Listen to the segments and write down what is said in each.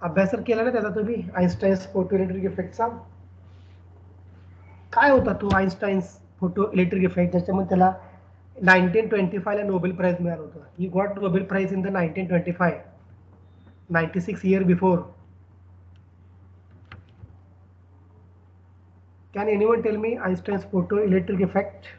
अभ्यास तर केला ना त्याचा तुम्ही आइन्स्टाईन्स फोटो इलेक्ट्रिक इफेक्टचा. काय होता तो आइन्स्टाईन्स फोटो इलेक्ट्रिक इफेक्ट, ज्याच्यामध्ये त्याला 1925 ला नोबेल प्राइज मिळालं होतं. He got Nobel prize in the 1925, 96 year before. Can anyone tell me Einstein's photoelectric effect?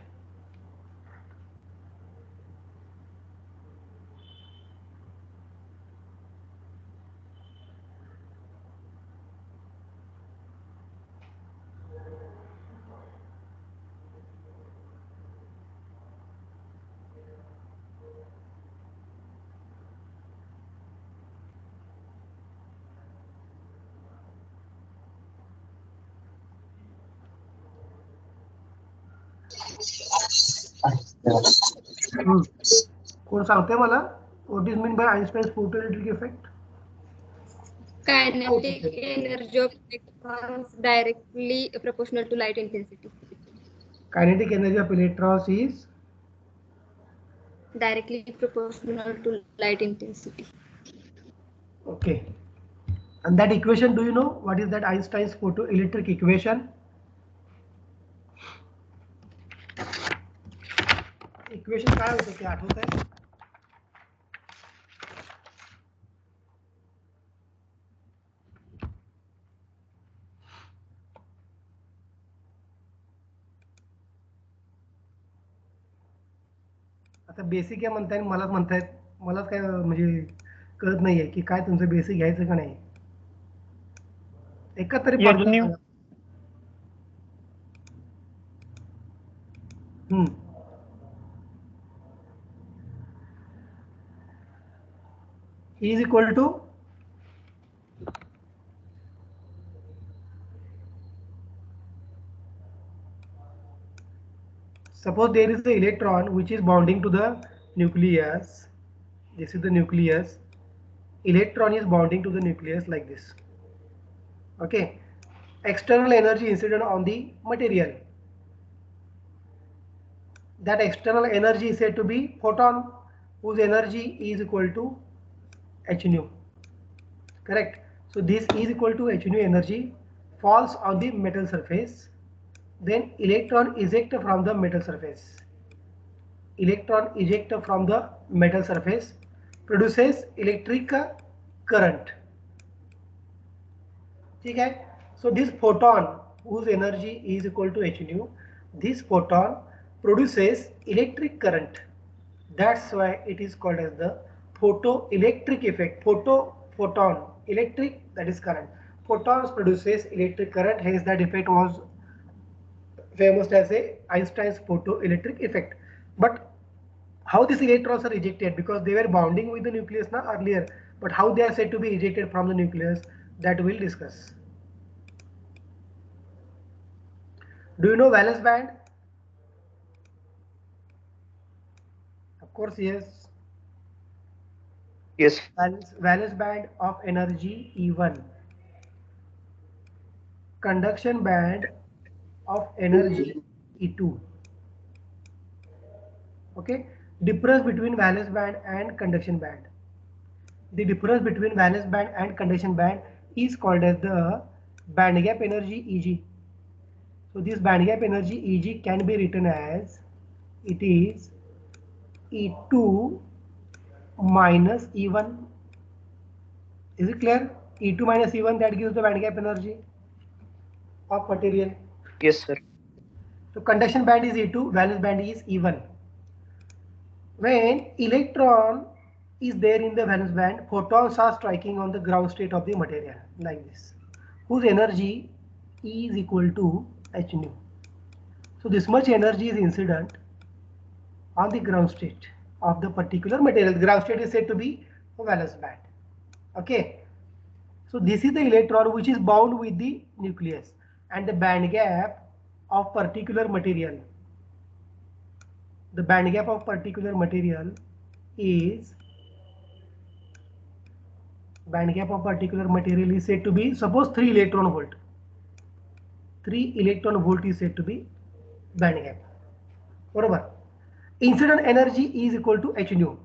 कोण सांगते मला? What is mean by Einstein's photoelectric effect? Kinetic energy of electrons directly proportional to light intensity. Kinetic energy of electrons is Directly proportional to light intensity. okay. And that equation, do you know what is that Einstein's photoelectric equation? Equation काय होतं ते आठवत आहे? आता basic आहे म्हणताय, मलाच म्हणतायत, मलाच काय म्हणजे कळत नाहीये की काय तुमचं बेसिक घ्यायचं का नाही. एका तरी formula Sanga. E is equal to suppose there is the electron which is bonding to the nucleus. This is the nucleus. Electron is bonding to the nucleus like this. Okay. External energy incident on the material. That external energy is said to be photon, whose energy is equal to h nu. Correct. So this is equal to h nu energy falls on the metal surface. Then electron eject from the metal surface. Electron eject from the metal surface produces electric current. Okay. So this photon, whose energy is equal to h nu, this photon produces electric current. That's why it is called as the photoelectric effect. Photon, electric, that is current. Photons produces electric current, hence that effect was famous as a Einstein's photoelectric effect. But how these electrons are ejected, because they were bonding with the nucleus now earlier, but how they are said to be ejected from the nucleus, that we'll discuss. Do you know valence band? Of course, yes. Yes. Valence band of energy E1. Conduction band of energy E2. Okay. Difference between valence band and conduction band. The difference between valence band and conduction band is called as the band gap energy Eg. So this band gap energy Eg can be written as it is E2 minus E1. Is it clear? E2 minus E1, that gives the band gap energy of material. Yes, sir. So conduction band is E2, valence band is E1. When electron is there in the valence band, photons are striking on the ground state of the material like this, whose energy E is equal to h nu. So this much energy is incident on the ground state of the particular material. The ground state is said to be a valence band. Okay. So this is the electron which is bound with the nucleus, and the band gap of particular material. The band gap of particular material is said to be, suppose 3 electron volt. 3 electron volt is said to be band gap. Barabar. Incident energy is equal to h nu.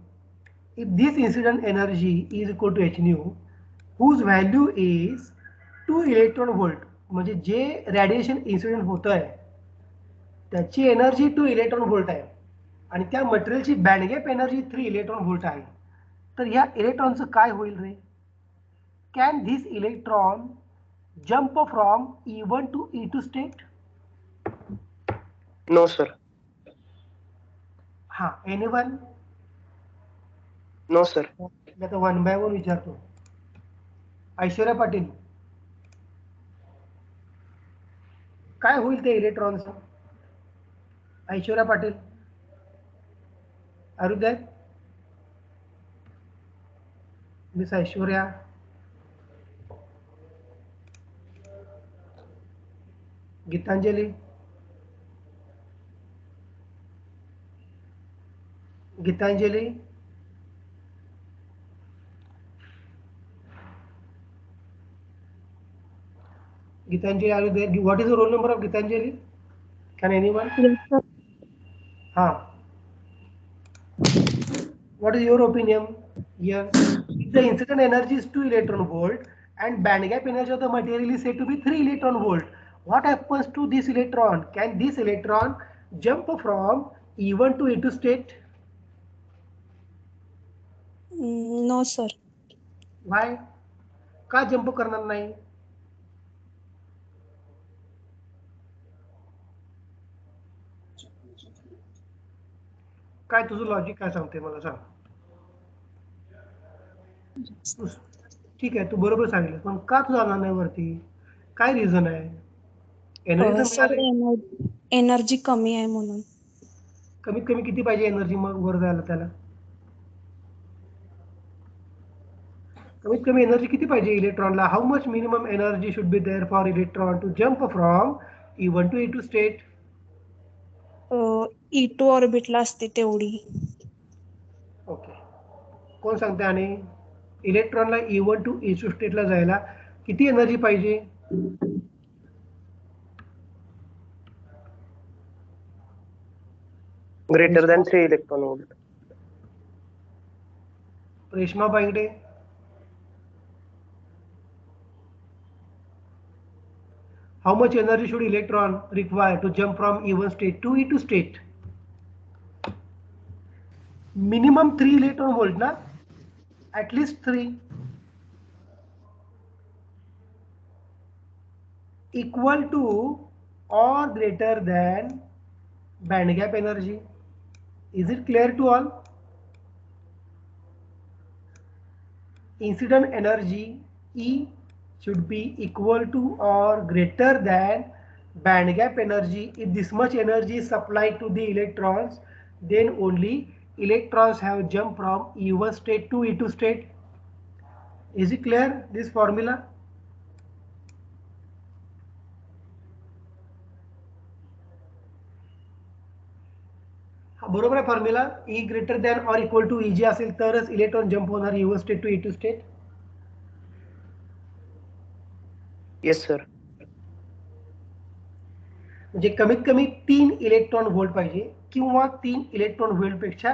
If this incident energy is equal to h nu, whose value is 2 electron volt, म्हणजे जे radiation incident होत आहे त्याची energy 2 electron volt आहे आणि त्या मटेरियलची band gap energy 3 electron volt आहे. तर या इलेक्ट्रॉनचं काय होईल रे? Can this electron jump from E1 to E2 state? No sir. हा, एनीवन? No sir. आता 1 by 1 विचारतो. ऐश्वर्या पाटील, काय होईल ते इलेक्ट्रॉनचं? ऐश्वर्या पाटील, अरुदय, miss Aishwarya, Gitanjali, Gitanjali, Gitanjali, are you there? What is the roll number of Gitanjali? Can anyone? Yes, sir. What is your opinion here? If the incident energy is 2 electron volt and band gap energy of the material is said to be 3 electron volt, what happens to this electron? Can this electron jump from E1 to E2 state? No, sir. Why? का jump करणार नाही? काय तुझं logic काय सांगते मला सांग. ठीक आहे, तू बरोबर सांगितलं, पण का तू जाणार नाही वरती? काय रिझन आहे? सर एनर्जी कमी आहे म्हणून. कमीत कमी किती पाहिजे एनर्जी मग वर जायला त्याला? कमीत कमी एनर्जी किती पाहिजे इलेक्ट्रॉनला? How much minimum energy should be there for electron to jump from E1 to E2 state? E2 ऑर्बिटला असते तेवढी. ओके, कोण सांगते? आणि इलेक्ट्रॉनला E1 to E2 स्टेटला जायला किती एनर्जी पाहिजे? Greater than 3 electron volt. Reshma बांगडे, how much energy should electron require to jump from E1 state to E2 state? Minimum 3 electron volt na? At least 3. Equal to or greater than band gap energy. Is it clear to all? Incident energy E should be equal to or greater than band gap energy. If this much energy is supplied to the electrons, then only electrons have jumped from E1 state to E2 state. Is it clear, this formula? बरोबर आहे formula. E greater than or equal to Eg असेल तरच electron jump होणार E1 state to E2 state. Yes sir. म्हणजे कमीत कमी 3 electron volt पाहिजे किंवा 3 इलेक्ट्रॉन व्होल्ट पेक्षा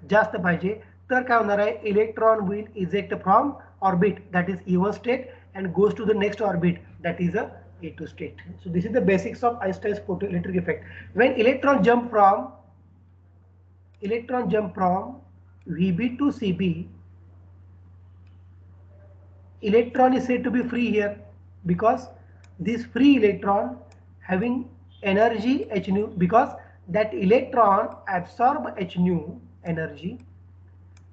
जास्त पाहिजे, तर काय होणार आहे? Electron will eject from orbit that is E1 state and goes to the next orbit that is a E2 state. So this is the basics of Einstein's photoelectric effect. When electron jump from VB to CB, electron is said to be free here because this free electron having energy h nu, because that electron absorb h nu energy.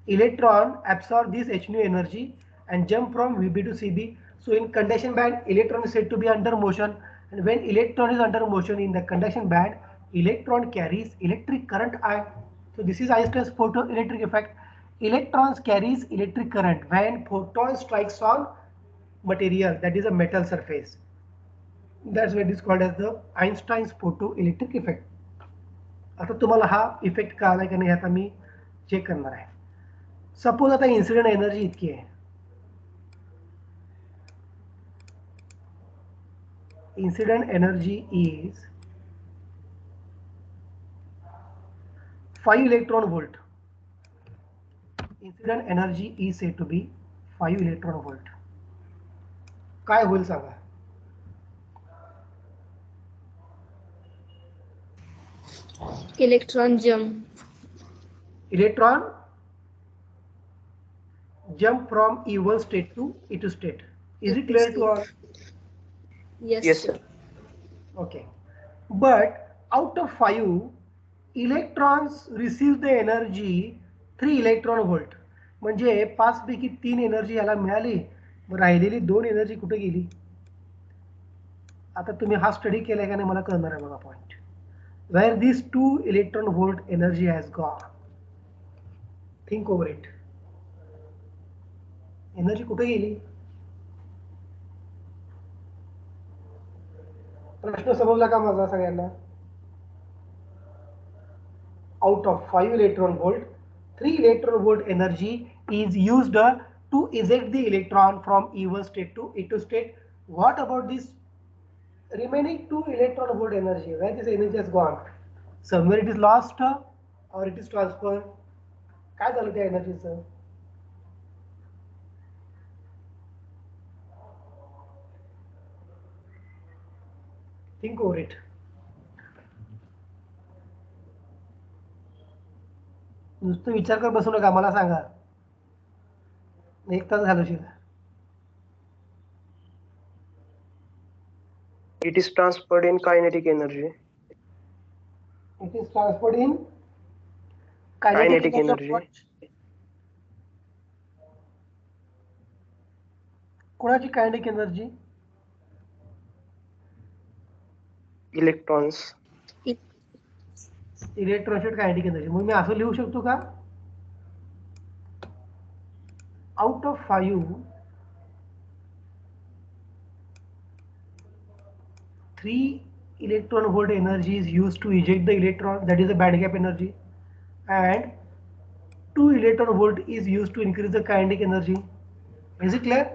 Electron absorb this h nu energy and jump from VB to CB. So in conduction band, electron is said to be under motion, and when electron is under motion in the conduction band, electron carries electric current I. So this is Einstein's photoelectric effect. Electrons carries electric current when photon strikes on material, that is a metal surface. That's why it is called as the Einstein's photoelectric effect. आता तुम्हाला हा effect कळाला की नाही आता मी check करणार आहे. Suppose आता इन्सिडेंट एनर्जी इतकी आहे. Incident energy is 5 electron volt. Incident energy is said to be 5 electron volt. काय होईल सांगा. Electron jump. Electron jump from E1 state to E2 state. Is it clear to all? Yes, Yes, sir. sir. Okay. But out of 5 electrons receive the energy 3 electron volt. म्हणजे 5 पैकी 3 energy याला मिळाली, राहिलेली 2 energy कुठे गेली. आता तुम्ही हा स्टडी केलाय का नाही मला कळणार आहे बघा point. Where these 2 electron volt energy has gone. Think over it. Energy कुठे गेली. प्रश्न समजला का माझा सगळ्यांना. Out of 5 electron volt, 3 electron volt energy is used to eject the electron from E1 state to E2 state. What about this remaining 2 electron volt energy? Where this energy has gone? Somewhere it is lost or it is transferred. काय झालं त्या एनर्जीचं. Think over it. नुसतं विचार कर बसू नका, मला सांगा. 1 तास झालं शिवाय. It is transferred in kinetic energy. It is transferred in Kinetic of energy. what? कोणाची कायनेटिक एनर्जी. Electrons. इलेक्ट्रॉनची कायनेटिक एनर्जी. मग मी असं लिहू शकतो का. Out of 5 3 electron volt energy is used to eject the electron, that is the band gap energy, and 2 electron volt is used to increase the kinetic energy. Is it clear?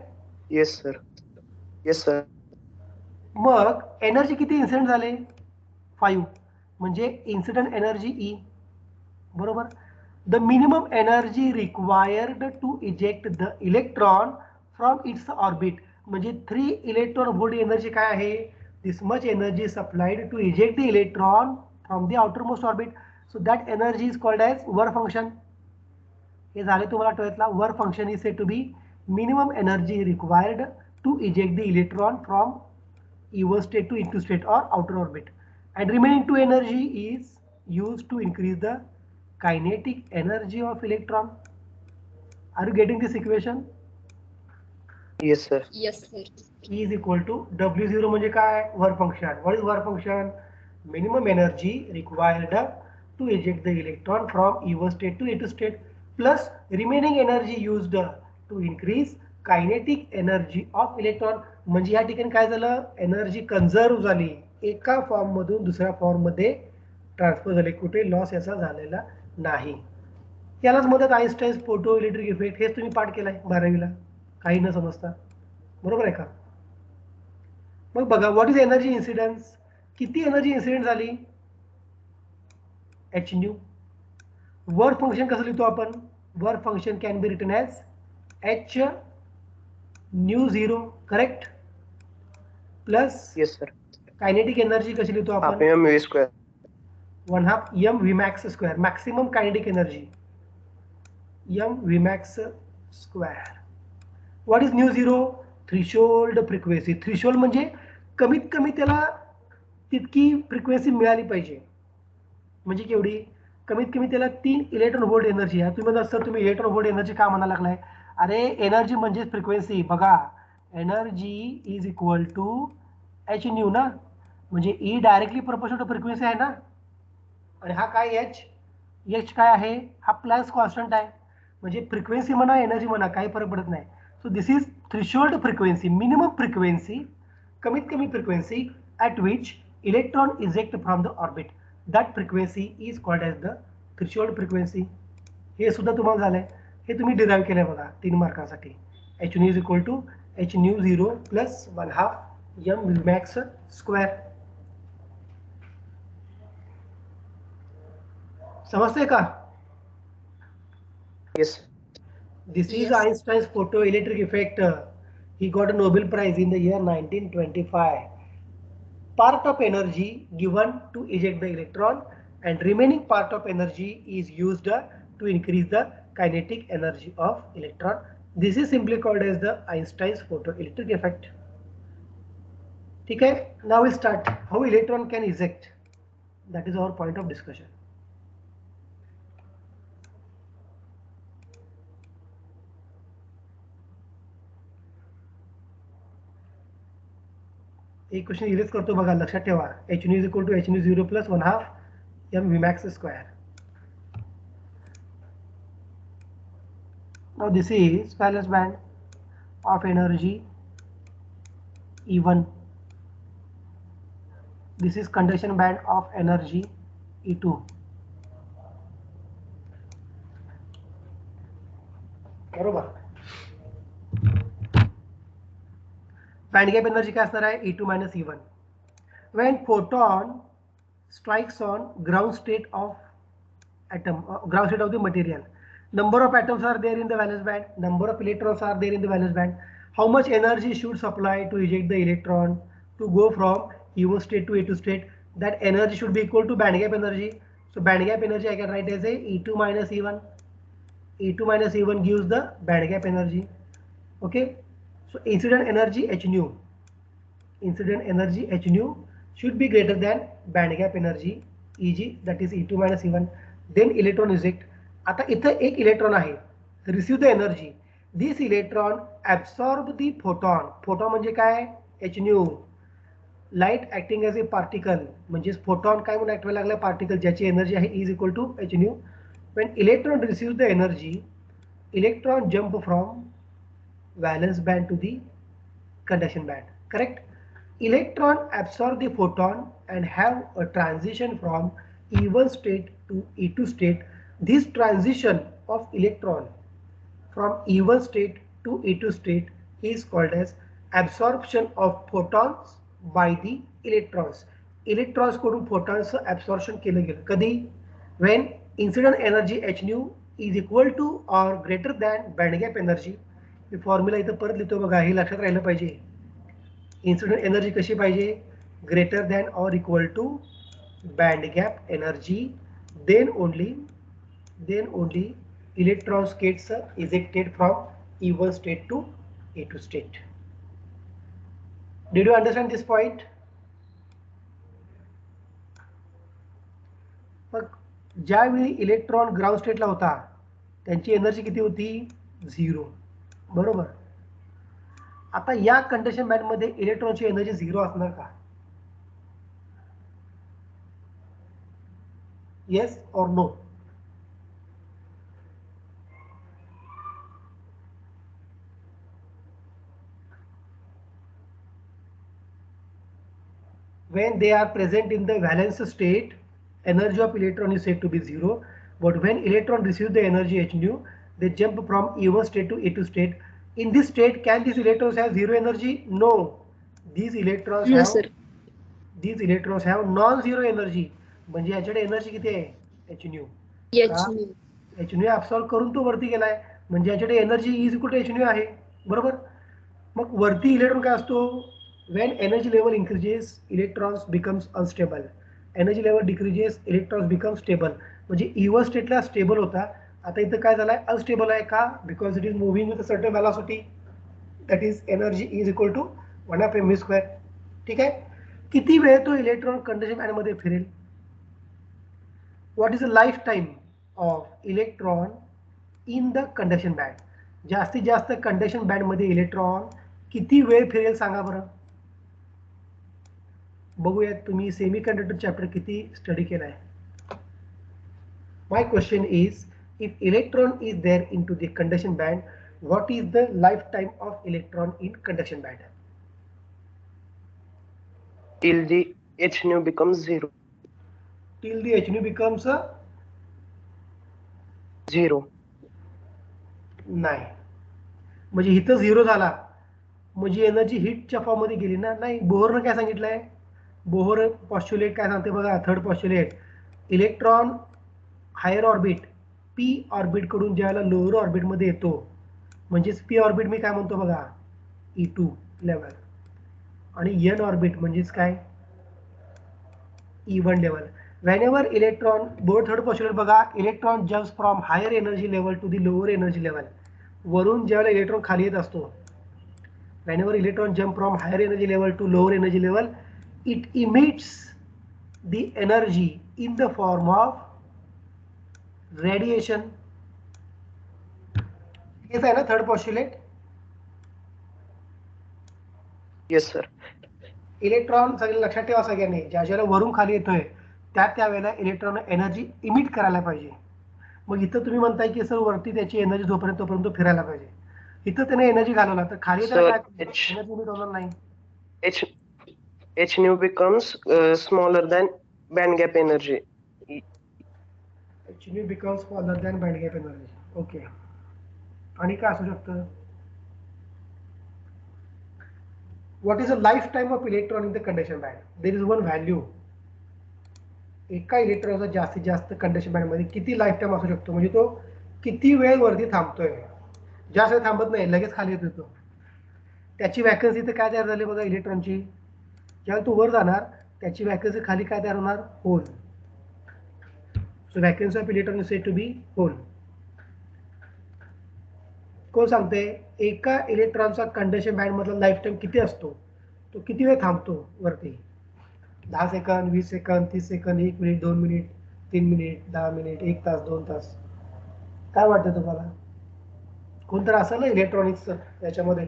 Yes, sir. Yes, sir. मग energy किती incident झाले. 5 म्हणजे incident energy E बरोबर. The minimum energy required to eject the electron from its orbit म्हणजे 3 electron volt energy काय आहे. This much energy supplied to eject the electron from the outermost orbit. So that energy is called as work function. हे झाले तुम्हाला 12thला. Work function is said to be minimum energy required to eject the electron from E1 state to E2 state or outer orbit, and remaining 2 energy is used to increase the kinetic energy of electron. Are you getting this equation? Yes, sir. Yes, sir. E is equal to W0 म्हणजे काय. work function. What is work function? Minimum energy required to eject the electron from E1 state to E2 state plus remaining energy used to increase kinetic energy of electron. म्हणजे या ठिकाणी काय झालं. Energy conserve झाली, एका form मधून दुसऱ्या form मध्ये ट्रान्सफर झाले, कुठे लॉस याचा झालेला नाही. यालाच म्हणतात आइन्स्टाईन फोटो इलेक्ट्रिक इफेक्ट. हेच तुम्ही पाठ केलाय 12वीला काही न समजता. बरोबर आहे का. मग बघा व्हॉट इज एनर्जी इन्सिडन्स. किती एनर्जी इन्सिडेंट झाली. H nu. वर्क फंक्शन कसं लिहितो आपण. Work function can be written as h nu 0 correct plus. Yes, sir. Kinetic energy कशी लिहितो Half आपण. mv square. 1/2 m Vmax square. Maximum kinetic energy m Vmax square. What is nu 0. Threshold frequency. Threshold म्हणजे कमीत कमी त्याला तितकी frequency मिळाली पाहिजे. म्हणजे केवढी. कमीत कमी त्याला 3 इलेक्ट्रॉन वोल्ट एनर्जी आहे. तुम्ही म्हणता सर तुम्ही इलेक्ट्रॉन वोल्ट एनर्जी का म्हणायला लागलाय. अरे एनर्जी म्हणजे फ्रिक्वेन्सी. बघा energy is equal to h nu ना. म्हणजे E directly proportional to frequency आहे ना. आणि हा काय एच. एच काय आहे. हा प्लस कॉन्स्टंट आहे. म्हणजे फ्रिक्वेन्सी म्हणा एनर्जी म्हणा काही फरक पडत नाही. So this is threshold frequency. Minimum frequency, कमीत कमी frequency at which electron eject from the orbit. That frequency is called as the threshold frequency. हे सुद्धा तुम्हाला झालंय. हे तुम्ही डिराईव्ह केलंय बघा 3 मार्कांसाठी. H nu is equal to h nu 0 plus 1/2 m Vmax square. समजतंय का. Yes. This is Yes. Einstein's photoelectric effect. He got a Nobel Prize in the year 1925. Part of energy given to eject the electron and remaining part of energy is used to increase the kinetic energy of electron. This is simply called as the Einstein's photoelectric effect. Okay, now we start how electron can eject. That is our point of discussion. एक question erase करतो बघा, लक्षात ठेवा. h nu equal to h nu 0 plus 1/2 m Vmax square. Now this is valence band of energy E1. This is conduction band of energy E2. बरोबर. Band gap energy काय असणार आहे? E2 minus E1. When photon strikes on ground state of atom, ground state of the material, number of atoms are there in the valence band, number of electrons are there in the valence band. How much energy should supply to eject the electron to go from E1 state to E2 state? That energy should be equal to band gap energy. So band gap energy I can write as a E2 minus E1. E2 minus E1 gives the band gap energy. Okay. So incident energy h nu. Incident energy h nu should be greater than band gap energy Eg, that is E2 minus E1. Then electron eject. आता इथं एक electron आहे, receive the energy. This electron absorb the photon. Photon म्हणजे काय? H nu. Light acting as a particle, म्हणजे photon काय म्हणून act व्हायला लागला? पार्टिकल, ज्याची एनर्जी आहे is equal to h nu. When electron receive the energy, electron jump from valence band to the conduction band. Correct? Electron absorb the photon and have a transition from E1 state to E2 state. This transition of electron from E1 state to E2 state is called as absorption of photons by the electrons. Electrons कडून photons absorption केलं गेलं. कधी? When incident energy h nu is equal to or greater than band gap energy. Formula इथं परत लिहितो बघा, हे लक्षात राहिलं पाहिजे. इन्सिडेंट एनर्जी कशी पाहिजे? Greater than or equal to band gap energy. Then only electrons gets ejected from E1 state to E2 state. Did you understand this point? मग ज्यावेळी इलेक्ट्रॉन ग्राउंड स्टेटला होता त्यांची एनर्जी किती होती? 0. बरोबर. आता या कंडिशन बँड मध्ये इलेक्ट्रॉनची एनर्जी 0 असणार का? येस और no? When they are present in the valence state, energy of electron is said to be 0. But when electron receives the energy h nu, they jump from E1 state to E2 state. In this state, can these electrons have 0 energy? No. These electrons No, have sir. these electrons have non-zero energy. म्हणजे याच्याकडे energy किती आहे? h nu. H nu. h nu absorb करून तो वरती गेलाय, म्हणजे याच्याकडे energy is equal to h nu आहे. बरोबर. मग वरती इलेक्ट्रॉन काय असतो? When energy level increases, electrons becomes unstable. Energy level decreases, electrons become stable. म्हणजे E1 स्टेटला स्टेबल होता, आता इथं काय झालंय? अनस्टेबल आहे का? Because it is moving with a certain velocity, that is energy is equal to 1/2 mv square. ठीक आहे. किती वेळ तो इलेक्ट्रॉन कंडिशन बँड मध्ये फिरेल? What is the lifetime of electron in the conduction band? जास्तीत जास्त कंडक्शन बँड मध्ये इलेक्ट्रॉन किती वेळ फिरेल सांगा बरं. बघूयात तुम्ही सेमी कंडक्टर चॅप्टर किती स्टडी केलाय. My question is, if electron is there into the conduction band, what is the lifetime of electron in conduction band? Till the h nu becomes 0. Till the h nu becomes 0. नाही, म्हणजे इथं 0 झाला म्हणजे energy हिटच्या form मध्ये गेली ना? नाही. बोहरनं काय सांगितलंय? बोहर पॉस्ट्युलेट काय सांगते बघा, third postulate. Electron higher orbit P orbit कडून ज्यावेळेला लोअर ऑर्बिट मध्ये येतो, म्हणजेच पी ऑर्बिट मी काय म्हणतो बघा, E2 लेवल आणि n ऑर्बिट म्हणजेच काय E1 level. Whenever electron, Bohr's third postulate बघा, electron jumps from higher energy level to the lower energy level. वरून ज्यावेळेला इलेक्ट्रॉन खाली येत असतो, whenever electron jump from higher energy level to lower energy level, it emits the energy in the form of radiation. हेच आहे ना third postulate. Yes, sir. Electron सगळे लक्षात ठेवा सगळ्यांनी, ज्या ज्याला वरून खाली येतोय त्यावेळेला इलेक्ट्रॉन एनर्जी इमिट करायला पाहिजे. मग इथं तुम्ही म्हणताय की सर वरती त्याची एनर्जी जोपर्यंत फिरायला पाहिजे, इथं त्याने एनर्जी घालवला तर खाली त्याला काय एनर्जी इमिट होणार नाही. H nu becomes smaller than band gap energy. H nu becomes smaller than band gap energy. Okay. आणि काय असू शकतं? What is the lifetime of electron in the condension band? There is one value. एका इलेक्ट्रॉनचा जास्तीत जास्त conduction band मध्ये किती लाईफ टाइम असू शकतो, म्हणजे तो किती वेळ वरती थांबतोय. जास्त वेळ थांबत नाही, लगेच खाली येतो तो. त्याची वॅकन्सी तर काय तयार झाली बघा इलेक्ट्रॉनची. ज्यावेळेला तो वर जाणार त्याची वॅकन्सी खाली काय तयार होणार, hole. So vacancy of electron is said to be hole. कोण सांगते एका इलेक्ट्रॉनचा कंडक्शन बँड मधला लाईफ टाइम किती असतो, तो किती वेळ थांबतो वरती. 10 second, 20 second, 30 second, 1 minute, 2 minute, 3 minute, 10 minute, 1 तास, 2 तास. काय वाटतं तुम्हाला? कोणतं असेल ना इलेक्ट्रॉनिक्स याच्यामध्ये.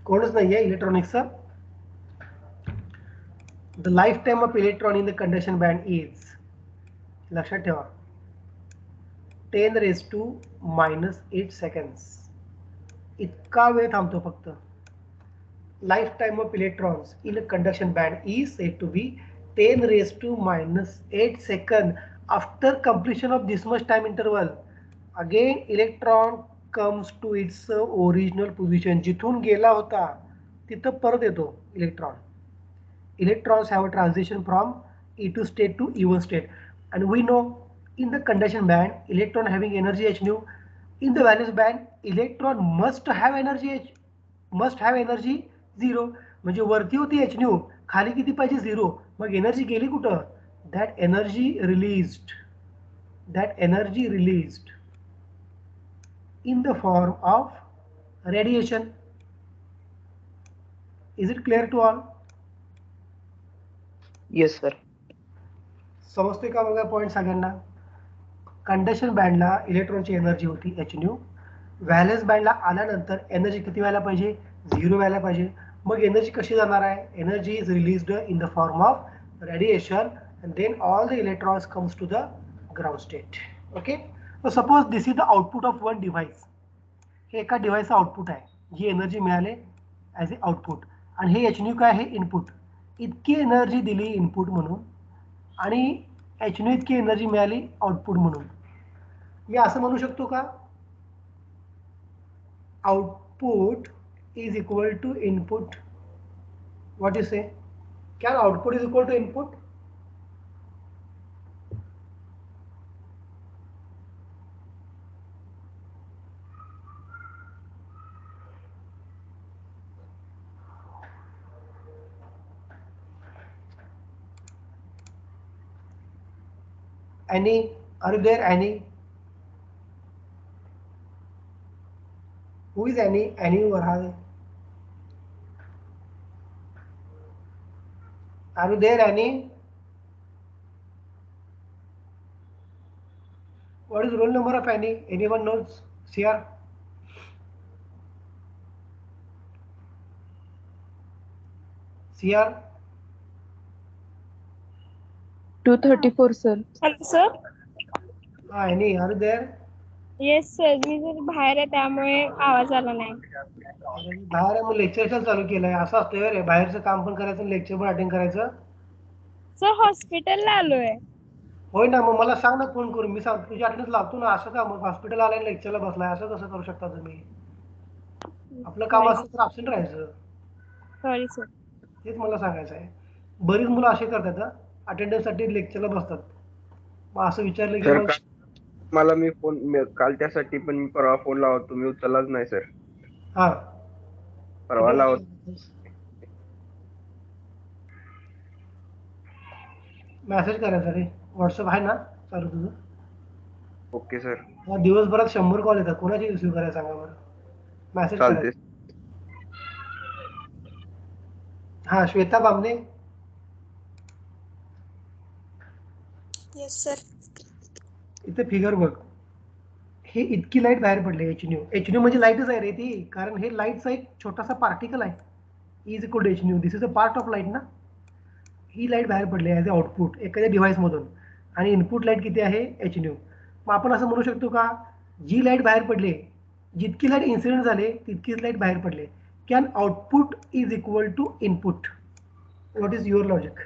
कोणच नाहीये इलेक्ट्रॉनिक्सचा. The lifetime of electron in the conduction band is, लक्षात ठेवा, 10⁻⁻8 सेकंड्स. इतका वेळ थांबतो फक्त. Lifetime of electrons in a conduction band is said to be 10⁻⁸ second after completion of this much time interval. Again electron comes to its original position. जिथून गेला होता तिथं परत येतो electron. Electrons have a transition from E2 state to E1 state, and we know in the conduction band, electron having energy h nu. In the valence band, electron must have energy 0. म्हणजे वरती होती h nu, खाली किती पाहिजे 0. मग energy गेली कुठं? That energy released in the form of radiation. Is it clear to all? Yes, sir. समजते का बघा पॉईंट सगळ्यांना. कंडक्शन बँडला इलेक्ट्रॉनची एनर्जी होती एच न्यू. व्हॅलेन्स बँडला आल्यानंतर एनर्जी किती व्हायला पाहिजे, 0 व्हायला पाहिजे. मग एनर्जी कशी जाणार आहे, energy is released in the form of radiation and then all the electrons comes to the ground state. Okay. Suppose this is the output of one device. हे एका डिव्हाइसचं आउटपुट आहे, जी एनर्जी मिळाले ॲज ए आउटपुट, आणि हे H new काय आहे, इनपुट. इतकी एनर्जी दिली इनपुट म्हणून आणि एच न्यू इतकी एनर्जी मिळाली आउटपुट म्हणून. मी असं म्हणू शकतो का, output is equal to input. What you say, can output is equal to input? Annie, are you there, Annie? Who is Annie? Annie Varhade. Are you there, Annie? What is the roll number of Annie? Anyone knows? CR? CR? 234, sir. Hello sir. Annie, are you there? Yes sir, मी जर बाहेर आहे त्यामुळे आवाज आला नाही. बाहेर आहे मग लेक्चर चालू केलंय, असं असतं रे, बाहेरचं काम पण करायचं लेक्चर पण अटेंड करायचं. सर हॉस्पिटलला आलोय. होय ना, मग मला सांग ना फोन करून, मी सांग तुझी अटेंडन्स लावतो ना. असं का मग हॉस्पिटल आलाय लेक्चरला बसलाय, असं कसं करू शकता तुम्ही? आपलं काम असं तर अब्सेंट राहायचं. Sorry sir. तेच मला सांगायचं आहे. बरीच मुलं असे करतात, अटेंडन्ससाठी लेक्चरला बसतात. मग असं विचारलं की सर मग मला काल त्यासाठी पण मी परवा फोन लावला, तुम्ही उचललाच नाही सर. हा परवा लावत मेसेज करायचा रे. व्हॉट्सअप आहे ना चालू तुझं? ओके सर मग दिवसभरात 100 कॉल येतात, कोणाची रिसिव्ह करायला सांगा बरं. मेसेज चालते. करायचा. हा श्वेता बामणे. Yes sir. इथे फिगर बघ. हे इतकी लाईट बाहेर पडली एच न्यू. एच न्यू म्हणजे लाईटच आहे रे ती, कारण हे लाईटचा एक छोटासा पार्टिकल आहे. Is equal to h nu. This is a part of light ना. ही लाईट बाहेर पडली ॲज अ आउटपुट एखाद्या डिव्हाइसमधून, आणि इनपुट लाईट किती आहे एच न्यू. मग आपण असं म्हणू शकतो का, जी लाईट बाहेर पडली, जितकी लाईट इन्सिडेंट झाले तितकीच लाईट बाहेर पडली, can output is equal to input. What is your logic?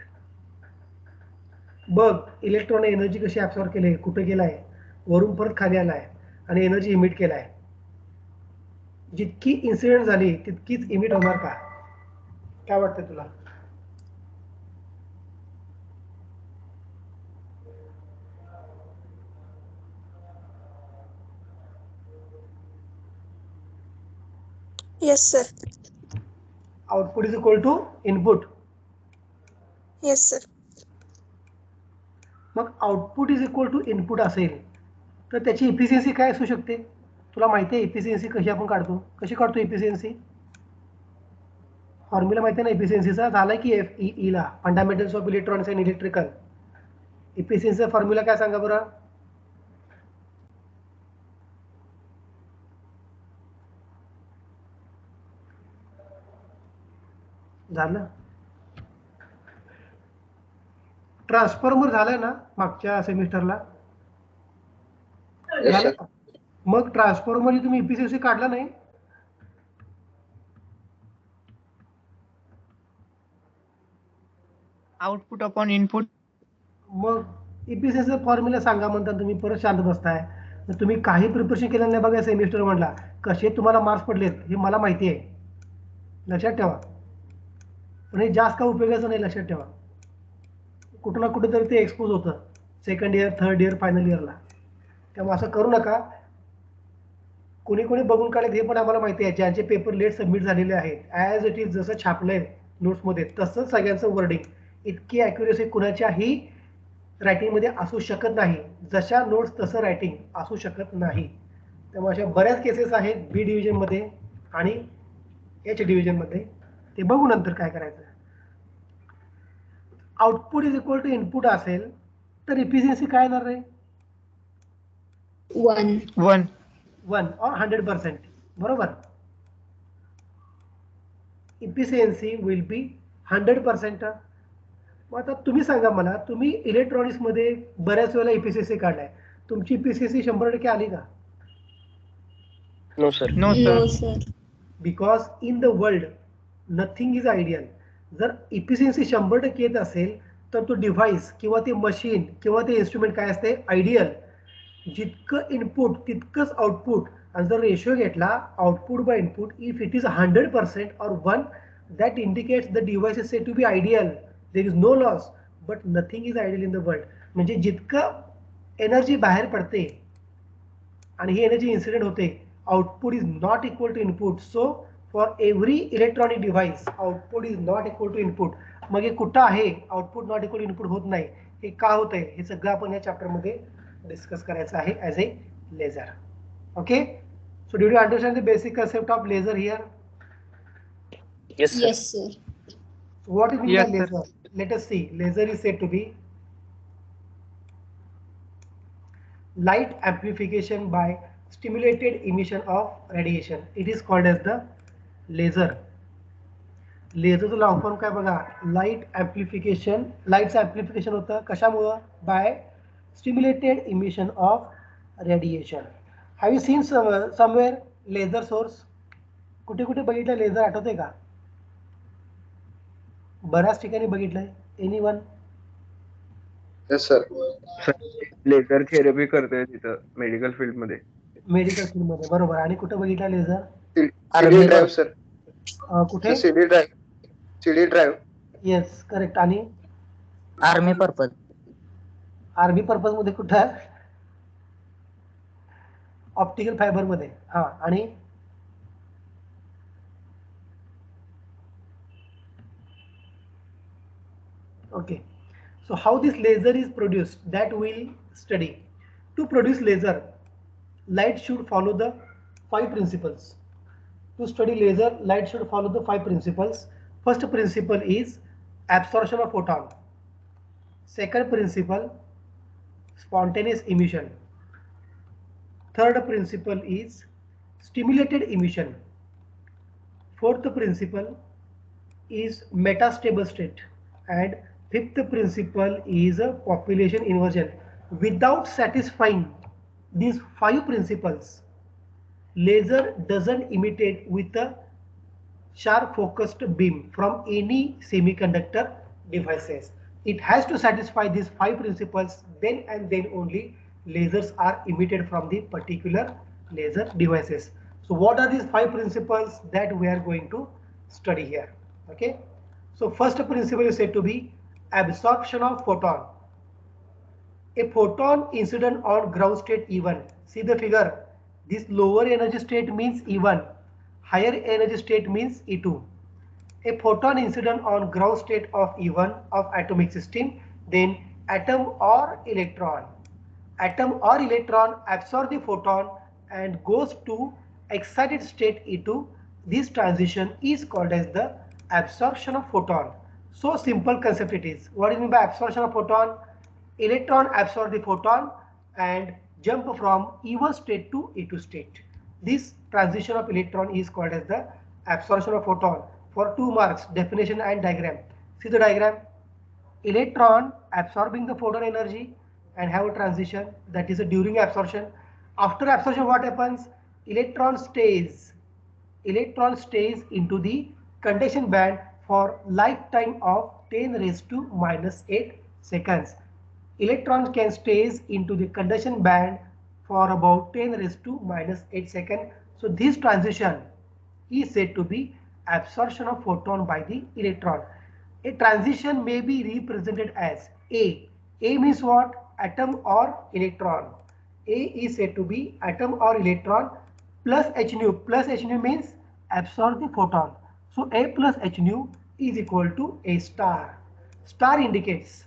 बघ इलेक्ट्रॉन एनर्जी कशी ॲब्सॉर्ब केली, कुठे गेला आहे, वरून परत खाली आला आहे आणि एनर्जी इमिट केला आहे. जितकी इन्सिडेंट झाली तितकीच इमिट होणार का? काय वाटतं तुला? Yes sir. Output is equal to input. Yes sir. मग output is equal to input असेल तर त्याची इफिशियन्सी काय असू शकते? तुला माहिती आहे इफिशियन्सी कशी आपण काढतो? कशी काढतो इफिशियन्सी? फॉर्म्युला माहिती आहे ना इफिशियन्सीचा? झाला की FEE ला, fundamentals of electronics and electrical. इफिशियन्सीचा फॉर्म्युला काय सांगा बरं? झालं. ट्रान्सफॉर्मर झालं ना मागच्या सेमिस्टरला? झालं का? मग ट्रान्सफॉर्मरची तुम्ही इफिशियन्सी काढला नाही? Output upon input. मग इफिशियन्सीचा फॉर्म्युला सांगा म्हणता तुम्ही परत शांत बसताय. तुम्ही काही प्रिपरेशन केलं नाही बघा सेमिस्टर म्हणला. कसे तुम्हाला मार्क्स पडलेत हे मला माहिती आहे, लक्षात ठेवा. पण हे जास्त का उपयोगाचं नाही, लक्षात ठेवा. कुठं ना कुठं तरी ते एक्सपोज होतं second year, third year, final इयरला. तेव्हा असं करू नका. कोणी कोणी बघून काढलेत हे पण आम्हाला माहिती आहे. ज्यांचे पेपर लेट सबमिट झालेले आहेत, ॲज इट इज जसं छापलंय नोट्समध्ये तसंच सगळ्यांचं वर्डिंग. इतकी ॲक्युरेसी कुणाच्याही रायटिंगमध्ये असू शकत नाही. जशा नोट्स तसं रायटिंग असू शकत नाही. त्यामुळे अशा बऱ्याच केसेस आहेत बी डिव्हिजनमध्ये आणि एच डिव्हिजनमध्ये. ते बघू नंतर काय करायचं. Output is equal to input असेल तर इफिशियन्सी काय येणार रे? 1 1 or 100%. बरोबर. Efficiency will be 100%. मग आता तुम्ही सांगा मला, तुम्ही इलेक्ट्रॉनिक्समध्ये बऱ्याच वेळेला इफिशियन्सी काढलाय, तुमची इफिशियन्सी 100% आली का? No sir. No No, sir. sir. Because in the world nothing is ideal. जर इफिशियन्सी 100% येत असेल तर तो डिव्हाइस किंवा ते मशीन किंवा ते इन्स्ट्रुमेंट काय असते? आयडियल. जितकं इनपुट तितकंच आउटपुट. आणि जर रेशो घेतला output by input, if it is 100% or 1, that indicates the device is said to be ideal. There is no loss, but nothing is ideal in the world. म्हणजे जितकं energy बाहेर पडते आणि ही एनर्जी इन्सिडेंट होते, output is not equal to input. So for every electronic device output is not equal to input. मग हे कुठं आहे output not equal to input होत नाही? हे का होत आहे हे सगळं आपण या चॅप्टरमध्ये डिस्कस करायचं आहे as A laser. Okay. So did you understand the basic concept of laser here? Yes, sir. Yes, sir. What is mean Yes, by sir. laser? Let us see. Laser is said to be light amplification by stimulated emission of radiation. It is called as the laser. लेझरचं long form काय बघा, light amplification. लाईटचं amplification होतं कशामुळं? By stimulated emission of radiation. Have you seen somewhere laser source? कुठे कुठे बघितलं laser, आठवतंय का? बऱ्याच ठिकाणी बघितलंय. Anyone? Yes sir. Laser therapy करतोय तिथं मेडिकल फील्ड मध्ये. मेडिकल फील्डमध्ये, बरोबर. आणि कुठं बघितलं लेझर? CD drive sir. कुठे? CD drive. CD drive. Yes correct. आणि आर्मी पर्पज. आर्मी पर्पज मध्ये कुठं? ऑप्टिकल फायबर मध्ये. हा. आणि okay, so how this laser is produced, that we'll study. To produce laser, light should follow the 5 principles. To study laser, light should follow the 5 principles. First principle is absorption of photon. Second principle, spontaneous emission. Third principle is stimulated emission. Fourth principle is metastable state. And fifth principle is a population inversion. Without satisfying these 5 principles, laser doesn't imitate with a sharp focused beam from any semiconductor devices. It has to satisfy these 5 principles, then and then only lasers are emitted from the particular laser devices. So what are these 5 principles that we are going to study here? Okay. So first principle is said to be absorption of photon. A photon incident on ground state E1. See the figure. This lower energy state means E1. Higher energy state means E2. A photon incident on ground state of E1 of atomic system, then atom or electron. Atom or electron absorb the photon and goes to excited state E2. This transition is called as the absorption of photon. So simple concept it is. What do you mean by absorption of photon? Electron absorb the photon and jump from E1 state to E2 state. This transition of electron is called as the absorption of photon. For 2 marks, definition and diagram. See the diagram. Electron absorbing the photon energy and have a transition, that is during absorption. After absorption, what happens? Electron stays into the conduction band for lifetime of 10 raised to minus 8 seconds. Electrons can stays into the conduction band for about 10 raised to minus 8 seconds. So this transition is said to be absorption of photon by the electron. A transition may be represented as A. A means what? Atom or electron. A is said to be atom or electron plus h nu. Plus h nu means absorb the photon. So A plus h nu is equal to A star. Star indicates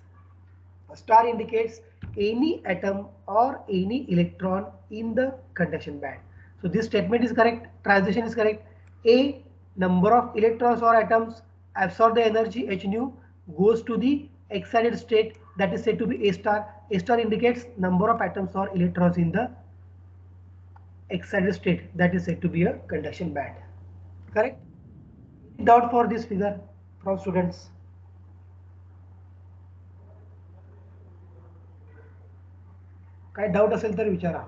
any atom or any electron in the conduction band. So this statement is correct. Transition is correct. A, number of electrons or atoms absorb the energy h nu, goes to the excited state, that is said to be A star. A star indicates number of atoms or electrons in the excited state, that is said to be a conduction band. Correct? Doubt for this figure from students? काय doubt असेल तर विचारा.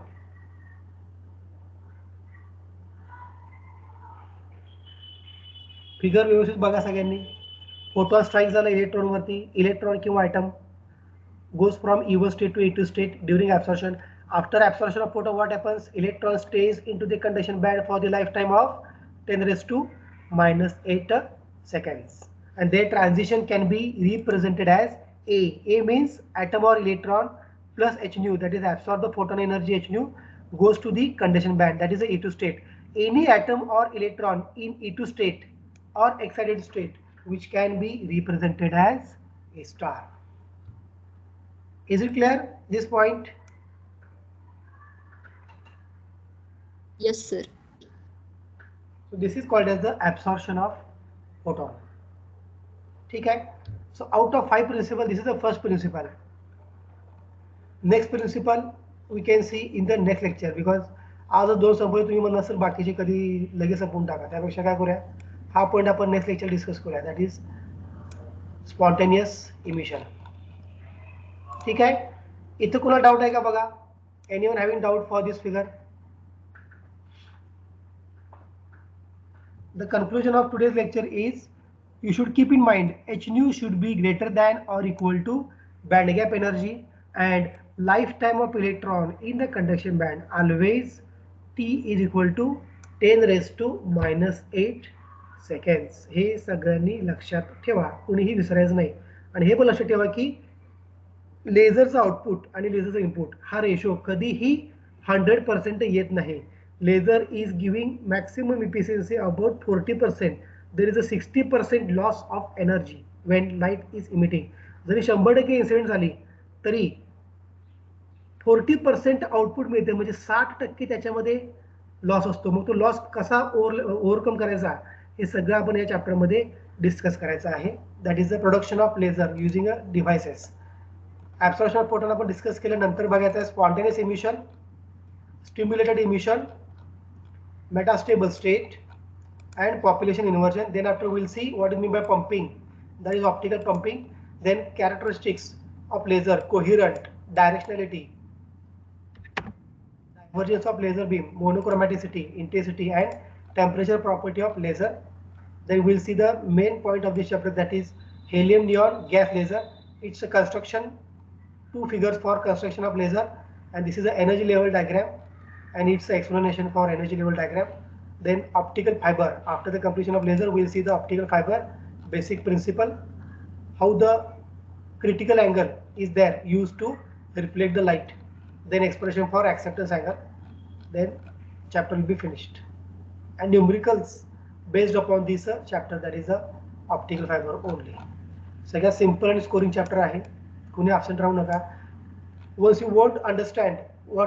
Figure व्यवस्थित बघा सगळ्यांनी. Photon strike झाला electron वरती, electron किंवा item goes from E1 state to E2 state during absorption. After absorption of photon, what happens? Electron stays into the conduction band for the lifetime of 10 raised to minus 8 seconds. And their transition can be represented as A. A means atom or electron plus h nu, that is absorb the photon energy h nu, goes to the conduction band, that is the E2 state. Any atom or electron in E2 state or excited state which can be represented as a star. Is it clear, this point? Yes, sir. So this is called as the absorption of photon. Okay. So out of 5 principles, this is the first principle. Next principle we can see in the next lecture, because आज 2 संपले, तुम्ही म्हणणार sir बाकीचे कधी लगेच संपवून टाका. त्यापेक्षा काय करूया, हा पॉइंट आपण नेक्स्ट लेक्चर डिस्कस करूया, दॅट इज स्पॉन्टेनियस इमिशन. ठीक आहे. इथं कोणाला डाऊट आहे का बघा? Anyone having doubt for this figure? The conclusion of today's lecture is you should keep in mind h nu should be greater than or equal to band gap energy, and lifetime of electron in the conduction band always T is equal to 10 raised to minus 8 seconds. हे सगळ्यांनी लक्षात ठेवा, कुणीही विसरायचं नाही. आणि हे पण लक्षात ठेवा की लेझरचा आउटपुट आणि लेझरचा इनपुट हा रेशो कधीही 100% येत नाही. Laser is giving maximum efficiency about 40%. There is a 60% loss of energy when light is emitting. Zari 100% incident झाली तरी 40% आउटपुट मिळते, म्हणजे 60% त्याच्यामध्ये लॉस असतो. मग तो लॉस कसा ओव्हरकम करायचा हे सगळं आपण या चॅप्टरमध्ये डिस्कस करायचं आहे. That is the production of laser using a devices. Absorption of photon आपण डिस्कस केलं. नंतर बघायचं आहे spontaneous emission, stimulated emission, metastable state and population inversion. Then after we'll see what is meant by pumping, that is optical pumping. Then characteristics of laser, coherent, directionality, divergence of laser beam, monochromaticity, intensity and temperature property of laser. Then we'll see the main point of this chapter, that is helium neon gas laser. It's a construction, 2 figures for construction of laser, and this is the energy level diagram and it's the explanation for energy level diagram. Then optical fiber. After the completion of laser, we'll see the optical fiber basic principle, how the critical angle is there used to reflect the light. Then expression for acceptance angle. Then chapter will be finished. And numericals based upon this chapter, that is a optical fiber only. सगळ्यात simple and scoring chapter आहे. कोणी absent राहू नका. Once you won't understand what